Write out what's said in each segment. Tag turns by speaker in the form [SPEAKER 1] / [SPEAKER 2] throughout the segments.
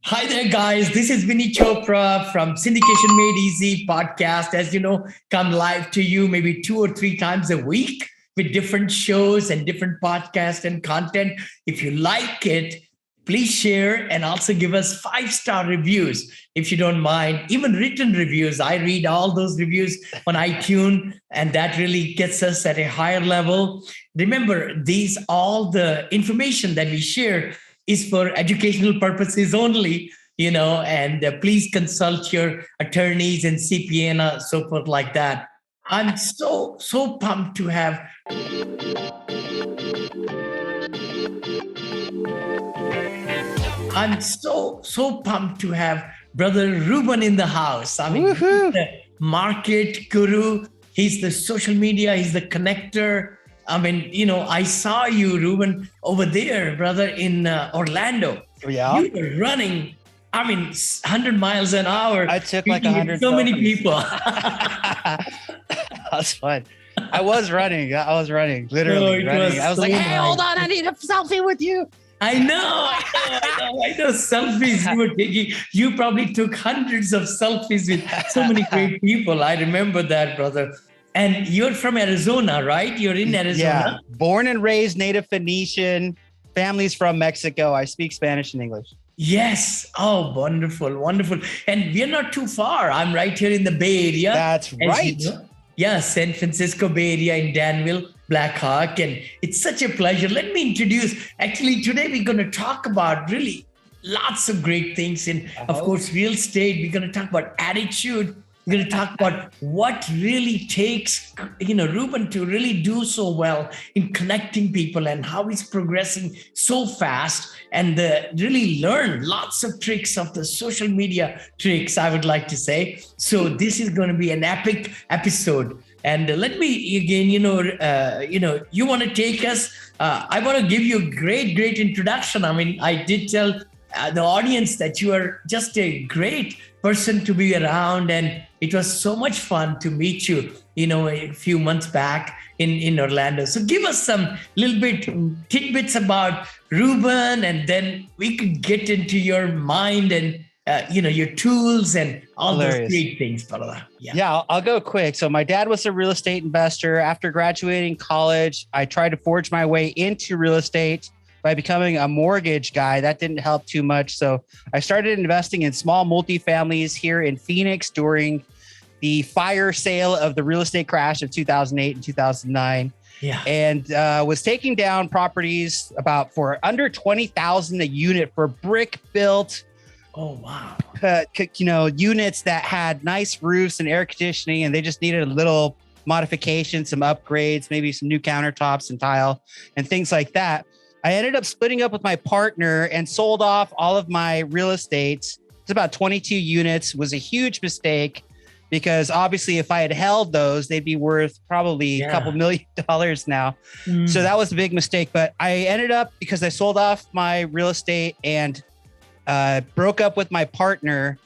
[SPEAKER 1] Hi there, guys. This is Vinney Chopra from Syndication Made Easy podcast. As you know, come live to you maybe 2 or 3 times a week with different shows and different podcasts and content. If you like it, please share and also give us 5-star reviews if you don't mind. Even written reviews. I read all those reviews on iTunes, and that really gets us at a higher level. Remember, these all the information that we share is for educational purposes only, and please consult your attorneys and CPA and so forth like that. I'm so pumped to have I'm so pumped to have brother Ruben in the house. I mean, he's the market guru, he's the social media, he's the connector. I mean, I saw you, Ruben, over there, brother, in Orlando.
[SPEAKER 2] Yeah.
[SPEAKER 1] You were running, 100 miles an hour.
[SPEAKER 2] I took like 100.
[SPEAKER 1] So many people.
[SPEAKER 2] That's fun. I was running, literally running. I was like, hey, hold on, I need a selfie with you.
[SPEAKER 1] I know. Selfies you were taking. You probably took hundreds of selfies with so many great people. I remember that, brother. And you're from Arizona, right? You're in Arizona.
[SPEAKER 2] Yeah, born and raised native Phoenician. Family's from Mexico. I speak Spanish and English.
[SPEAKER 1] Yes. Oh, wonderful, wonderful. And we're not too far. I'm right here in the Bay Area.
[SPEAKER 2] That's right.
[SPEAKER 1] Yeah, San Francisco Bay Area in Danville, Black Hawk. And it's such a pleasure. Let me introduce, actually, today we're going to talk about really lots of great things. And of course, real estate. We're going to talk about attitude. We're going to talk about what really takes, Ruben to really do so well in connecting people and how he's progressing so fast and really learn lots of tricks of the social media tricks, I would like to say. So this is going to be an epic episode. And let me again, you want to take us. I want to give you a great introduction. I mean, I did tell the audience that you are just a great person to be around, and it was so much fun to meet you, a few months back in Orlando. So give us some little bit tidbits about Ruben, and then we could get into your mind and your tools and all those great things, brother.
[SPEAKER 2] Yeah, I'll go quick. So my dad was a real estate investor. After graduating college, I tried to forge my way into real estate by becoming a mortgage guy. That didn't help too much. So I started investing in small multifamilies here in Phoenix during the fire sale of the real estate crash of 2008 and 2009.
[SPEAKER 1] Yeah.
[SPEAKER 2] And was taking down properties for under 20,000 a unit for brick built.
[SPEAKER 1] Oh, wow.
[SPEAKER 2] Units that had nice roofs and air conditioning, and they just needed a little modification, some upgrades, maybe some new countertops and tile and things like that. I ended up splitting up with my partner and sold off all of my real estate. It's about 22 units. It was a huge mistake because obviously if I had held those, they'd be worth probably a couple $1 million now. So that was a big mistake. But I ended up, because I sold off my real estate and broke up with my partner,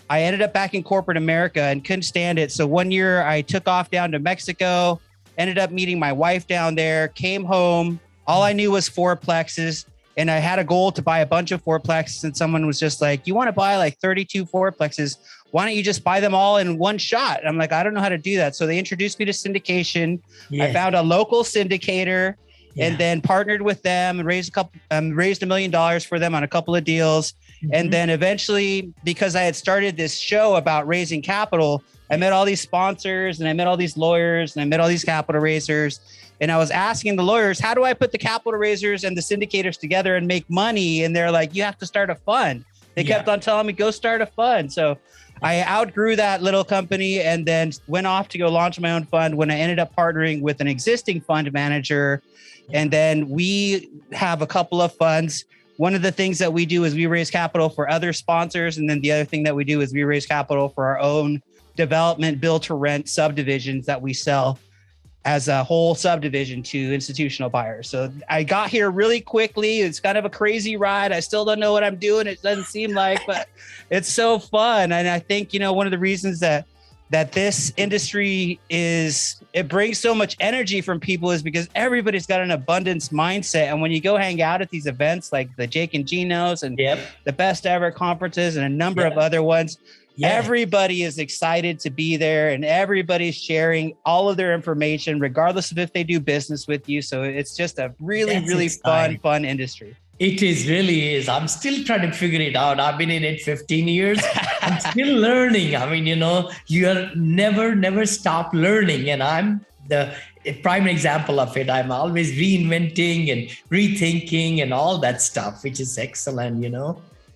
[SPEAKER 2] I ended up back in corporate America and couldn't stand it. So one year I took off down to Mexico, ended up meeting my wife down there, came home. All I knew was fourplexes, and I had a goal to buy a bunch of fourplexes, and someone was just like, you want to buy like 32 fourplexes? Why don't you just buy them all in one shot? And I'm like, I don't know how to do that. So they introduced me to syndication. Yes. I found a local syndicator and then partnered with them and raised $1 million for them on a couple of deals. Mm-hmm. And then eventually, because I had started this show about raising capital, I met all these sponsors and I met all these lawyers and I met all these capital raisers. And I was asking the lawyers, how do I put the capital raisers and the syndicators together and make money? And they're like, you have to start a fund. They kept on telling me, go start a fund. So I outgrew that little company and then went off to go launch my own fund when I ended up partnering with an existing fund manager. And then we have a couple of funds. One of the things that we do is we raise capital for other sponsors. And then the other thing that we do is we raise capital for our own development, build to rent subdivisions that we sell as a whole subdivision to institutional buyers. So I got here really quickly. It's kind of a crazy ride. I still don't know what I'm doing. It doesn't seem like, but it's so fun. And I think, one of the reasons that that this industry it brings so much energy from people is because everybody's got an abundance mindset. And when you go hang out at these events like the Jake and Gino's and the Best Ever conferences and a number of other ones, everybody is excited to be there and everybody's sharing all of their information, regardless of if they do business with you. So it's just a really fun industry.
[SPEAKER 1] It really is. I'm still trying to figure it out. I've been in it 15 years. I'm still learning. I mean, you are never stop learning. And I'm the prime example of it. I'm always reinventing and rethinking and all that stuff, which is excellent,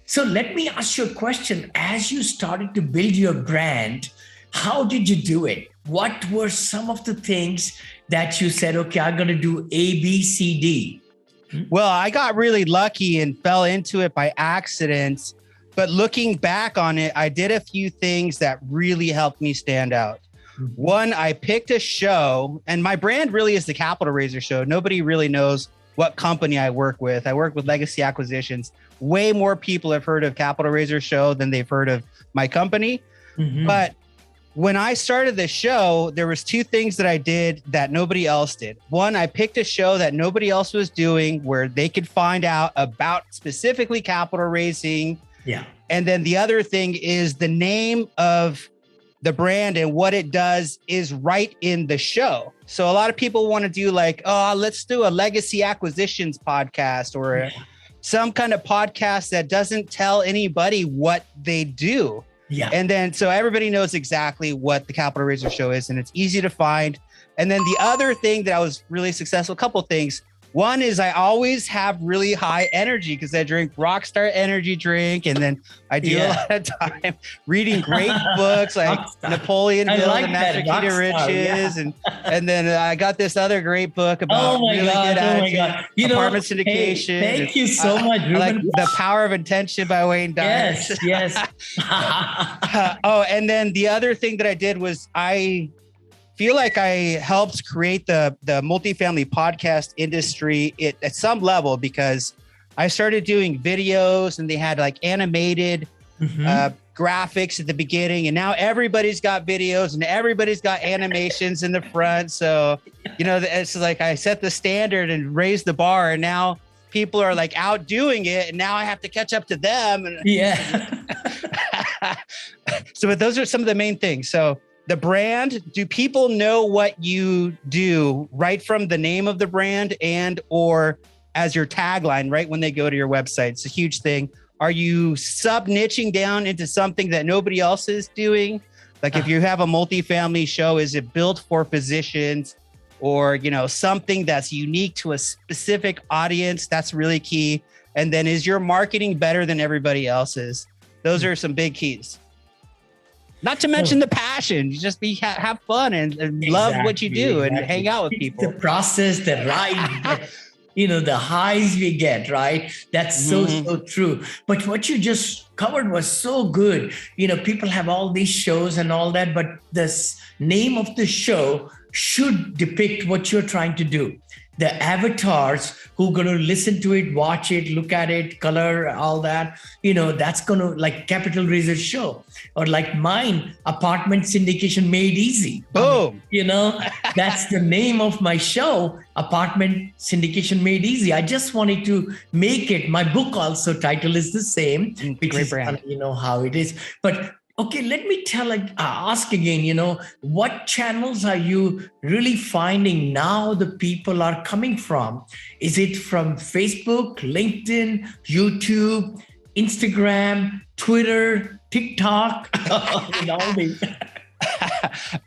[SPEAKER 1] So let me ask you a question. As you started to build your brand, how did you do it? What were some of the things that you said, okay, I'm going to do A, B, C, D?
[SPEAKER 2] Well, I got really lucky and fell into it by accident. But looking back on it, I did a few things that really helped me stand out. One, I picked a show, and my brand really is the Capital Raiser Show. Nobody really knows what company I work with. I work with Legacy Acquisitions. Way more people have heard of Capital Raiser Show than they've heard of my company. But when I started the show, there was two things that I did that nobody else did. One, I picked a show that nobody else was doing where they could find out about specifically capital raising. Yeah. And then the other thing is the name of the brand and what it does is right in the show. So a lot of people want to do like, oh, let's do a Legacy Acquisitions podcast or some kind of podcast that doesn't tell anybody what they do. Yeah. And then so everybody knows exactly what the Capital Raiser Show is and it's easy to find. And then the other thing that I was really successful, a couple of things. One is I always have really high energy because I drink Rockstar energy drink. And then I do a lot of time reading great books like Napoleon Hill and Magic Key to Riches. And then I got this other great book about apartment syndication.
[SPEAKER 1] Thank you so much, Ruben.
[SPEAKER 2] Like The Power of Intention by Wayne Dyer.
[SPEAKER 1] Yes.
[SPEAKER 2] And then the other thing that I did was I feel like I helped create the multifamily podcast industry at some level because I started doing videos and they had like animated graphics at the beginning. And now everybody's got videos and everybody's got animations in the front. So, it's like I set the standard and raised the bar and now people are like out doing it. And now I have to catch up to them. So those are some of the main things. So the brand, do people know what you do right from the name of the brand and or as your tagline, right when they go to your website? It's a huge thing. Are you sub-niching down into something that nobody else is doing? Like if you have a multifamily show, is it built for physicians or, something that's unique to a specific audience? That's really key. And then is your marketing better than everybody else's? Those are some big keys. Not to mention the passion. You just have fun and love what you do and hang out with people.
[SPEAKER 1] The process, the ride, the highs we get, right? That's so true. But what you just covered was so good. People have all these shows and all that, but the name of the show should depict what you're trying to do. The avatars who are going to listen to it, watch it, look at it, color, all that, that's going to like Capital Raiser Show or like mine, Apartment Syndication Made Easy.
[SPEAKER 2] Boom.
[SPEAKER 1] That's the name of my show, Apartment Syndication Made Easy. I just wanted to make it. My book also title is the same, which
[SPEAKER 2] Great
[SPEAKER 1] is,
[SPEAKER 2] brand.
[SPEAKER 1] How it is. But okay, let me ask again, what channels are you really finding now the people are coming from? Is it from Facebook, LinkedIn, YouTube, Instagram, Twitter, TikTok, and all these?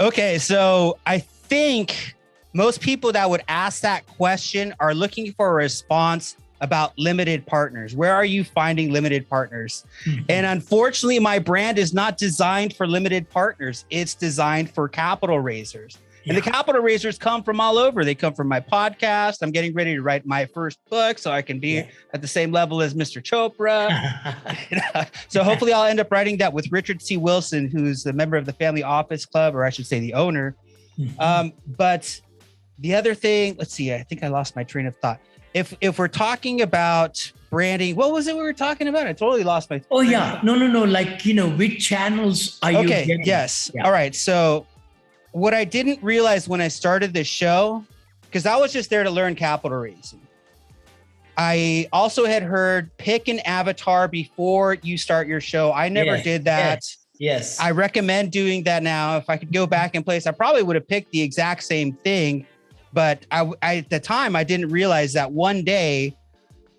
[SPEAKER 2] Okay, so I think most people that would ask that question are looking for a response about limited partners. Where are you finding limited partners? And unfortunately, my brand is not designed for limited partners. It's designed for capital raisers. And the capital raisers come from all over. They come from my podcast. I'm getting ready to write my first book so I can be at the same level as Mr. Chopra. So hopefully I'll end up writing that with Richard C. Wilson, who's the member of the Family Office Club, or I should say the owner. But the other thing, let's see, I think I lost my train of thought. if we're talking about branding, what was it we were talking about? I totally lost my.
[SPEAKER 1] Oh yeah, no. Like which channels are you?
[SPEAKER 2] Okay,
[SPEAKER 1] getting?
[SPEAKER 2] yes.
[SPEAKER 1] Yeah.
[SPEAKER 2] All right. So, what I didn't realize when I started this show, because I was just there to learn capital raising. I also had heard pick an avatar before you start your show. I never did that.
[SPEAKER 1] Yes.
[SPEAKER 2] I recommend doing that now. If I could go back in place, I probably would have picked the exact same thing. But I at the time, I didn't realize that one day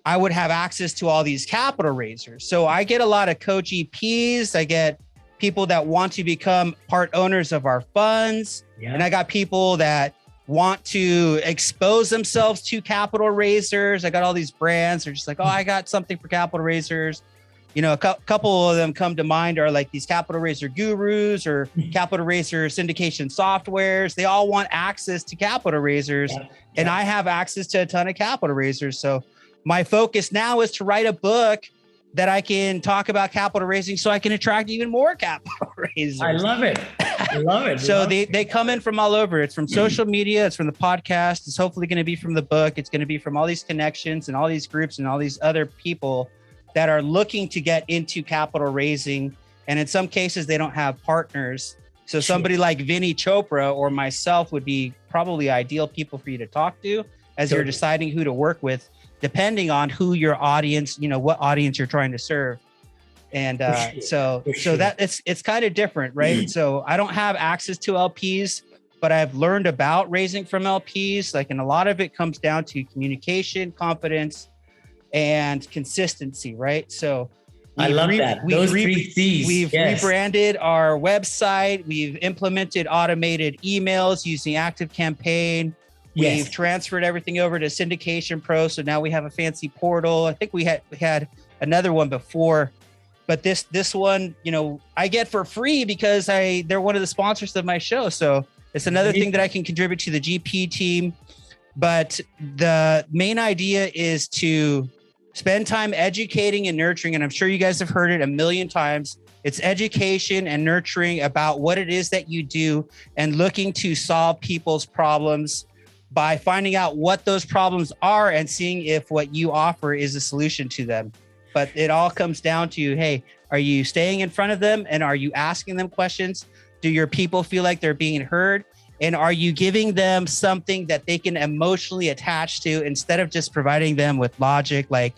[SPEAKER 2] I would have access to all these capital raisers. So I get a lot of co-GPs. I get people that want to become part owners of our funds. Yeah. And I got people that want to expose themselves to capital raisers. I got all these brands. They're just like, oh, I got something for capital raisers. A couple of them come to mind are like these capital raiser gurus or capital raiser syndication softwares. They all want access to capital raisers. Yeah. And I have access to a ton of capital raisers. So my focus now is to write a book that I can talk about capital raising so I can attract even more capital raisers.
[SPEAKER 1] I love it.
[SPEAKER 2] So they come in from all over. It's from social media. It's from the podcast. It's hopefully going to be from the book. It's going to be from all these connections and all these groups and all these other people that are looking to get into capital raising. And in some cases, they don't have partners. So somebody like Vinney, Chopra, or myself would be probably ideal people for you to talk to as you're deciding who to work with, depending on who your audience, what audience you're trying to serve. And so that it's kind of different, right? So I don't have access to LPs, but I've learned about raising from LPs. And a lot of it comes down to communication, confidence, and consistency, right? So
[SPEAKER 1] I love that. Those 3 C's.
[SPEAKER 2] We've rebranded our website. We've implemented automated emails using ActiveCampaign. We've transferred everything over to Syndication Pro. So now we have a fancy portal. I think we had another one before, but this one, I get for free because they're one of the sponsors of my show. So it's another thing that I can contribute to the GP team. But the main idea is to spend time educating and nurturing. And I'm sure you guys have heard it a million times. It's education and nurturing about what it is that you do and looking to solve people's problems by finding out what those problems are and seeing if what you offer is a solution to them. But it all comes down to, hey, are you staying in front of them and are you asking them questions? Do your people feel like they're being heard? And are you giving them something that they can emotionally attach to instead of just providing them with logic, like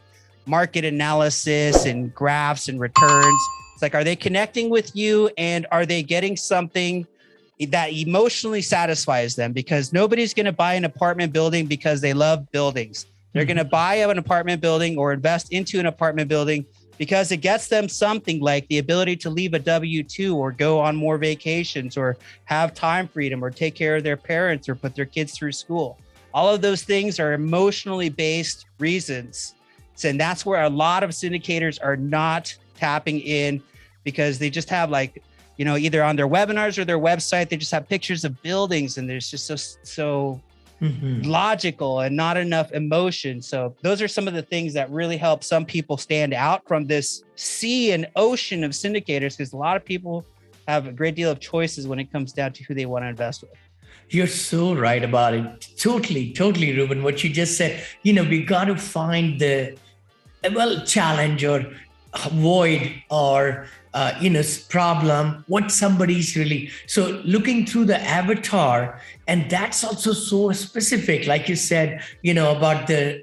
[SPEAKER 2] market analysis and graphs and returns? It's like, are they connecting with you and are they getting something that emotionally satisfies them? Because nobody's going to buy an apartment building because they love buildings. They're going to buy an apartment building or invest into an apartment building because it gets them something like the ability to leave a W-2 or go on more vacations or have time freedom or take care of their parents or put their kids through school. All of those things are emotionally based reasons. And that's where a lot of syndicators are not tapping in because they just have either on their webinars or their website, they just have pictures of buildings and there's just so logical and not enough emotion. So those are some of the things that really help some people stand out from this sea and ocean of syndicators, because a lot of people have a great deal of choices when it comes down to who they want to invest with.
[SPEAKER 1] You're so right about it. Totally, Ruben. What you just said, we got to find the challenge or void or problem, what somebody's really, so looking through the avatar, and that's also so specific, like you said, about the